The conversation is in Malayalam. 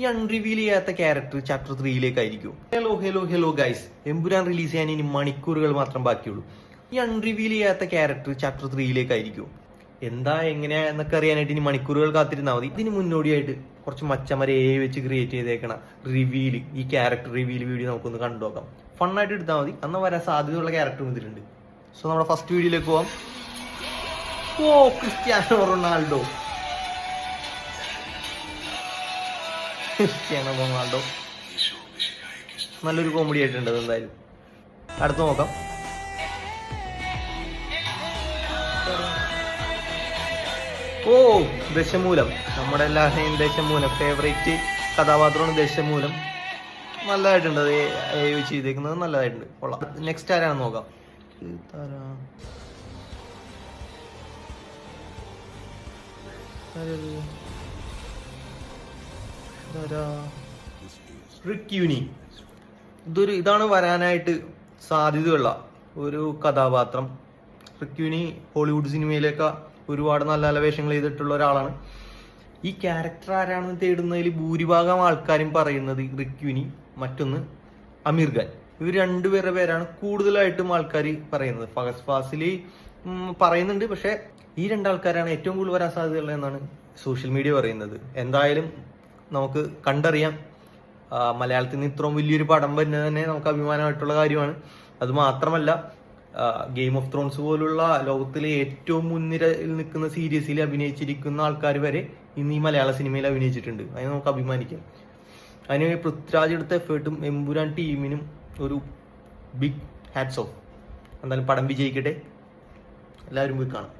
ഈ അൺറിവീൽ ചെയ്യാത്ത character chapter 3 hello guys, Empuraan release ചെയ്യാൻ ഇനി മണിക്കൂറുകൾ മാത്രം ബാക്കിയുള്ളൂ. ഈ അൺറിവീൽ ചെയ്യാത്ത ക്യാരക്ടർ ചാപ്റ്റർ 3 എന്താ എങ്ങനെയാ എന്നൊക്കെ അറിയാനായിട്ട് ഇനി മണിക്കൂറുകൾ കാത്തിരുന്നാൽ മതി. ഇതിന് മുന്നോടിയായിട്ട് കുറച്ച് മച്ചന്മാരെ വെച്ച് ക്രിയേറ്റ് ചെയ്തേക്കണ ഈ ക്യാരക്ടർ റിവീൽ വീഡിയോ നമുക്കൊന്ന് കണ്ടുനോക്കാം. ഫണ്ണായിട്ട് എടുത്താൽ മതി. അന്ന് വരാൻ സാധ്യതയുള്ള ക്യാരക്ടറും ഇതിലുണ്ട്. സോ നമ്മുടെ ഫസ്റ്റ് വീഡിയോയിലേക്ക് പോവാം. ഓ, ക്രിസ്ത്യാനോ റൊണാൾഡോ നല്ലൊരു കോമഡി ആയിട്ടുണ്ട്. എന്തായാലും അടുത്ത് നോക്കാം. ഓ, ദശമൂലം, നമ്മുടെ എല്ലാവരുടെയും ദശമൂലം ഫേവറേറ്റ് കഥാപാത്രമാണ് ദശമൂലം. നല്ലതായിട്ടുണ്ട്. അത് ചെയ്തേക്കുന്നത് നല്ലതായിട്ടുണ്ട്. കൊള്ളാം. നെക്സ്റ്റ് ആരാണെന്ന് നോക്കാം. ഇതാണ് വരാനായിട്ട് സാധ്യതയുള്ള ഒരു കഥാപാത്രം. റിക്യൂനി ഹോളിവുഡ് സിനിമയിലൊക്കെ ഒരുപാട് നല്ല നല്ല വേഷങ്ങൾ ചെയ്തിട്ടുള്ള ഒരാളാണ്. ഈ ക്യാരക്ടർ ആരാണെന്ന് തേടുന്നതിൽ ഭൂരിഭാഗം ആൾക്കാരും പറയുന്നത് റിക്യൂനി, മറ്റൊന്ന് അമീർ ഖാൻ. ഇവർ രണ്ടുപേരുടെ പേരാണ് കൂടുതലായിട്ടും ആൾക്കാർ പറയുന്നത്. ഫഹദ് ഫാസിൽ പറയുന്നുണ്ട്, പക്ഷെ ഈ രണ്ടാൾക്കാരാണ് ഏറ്റവും കൂടുതൽ വരാൻ സാധ്യതയുള്ളത് എന്നാണ് സോഷ്യൽ മീഡിയ പറയുന്നത്. എന്തായാലും നമുക്ക് കണ്ടറിയാം. മലയാളത്തിൽ നിന്ന് ഇത്രയും വലിയൊരു പടം വരുന്നത് തന്നെ നമുക്ക് അഭിമാനമായിട്ടുള്ള കാര്യമാണ്. അത് മാത്രമല്ല, ഗെയിം ഓഫ് ത്രോൺസ് പോലുള്ള ലോകത്തിലെ ഏറ്റവും മുൻനിരയിൽ നിൽക്കുന്ന സീരീസിൽ അഭിനയിച്ചിരിക്കുന്ന ആൾക്കാർ വരെ ഇന്ന് ഈ മലയാള സിനിമയിൽ അഭിനയിച്ചിട്ടുണ്ട്. അതിന് നമുക്ക് അഭിമാനിക്കാം. അതിന് പൃഥ്വിരാജ് എടുത്ത എഫേർട്ടും എമ്പുരാൻ ടീമിനും ഒരു ബിഗ് ഹാറ്റ്സ് ഓഫ്. എന്തായാലും പടം വിജയിക്കട്ടെ. എല്ലാവരും പോയി കാണാം.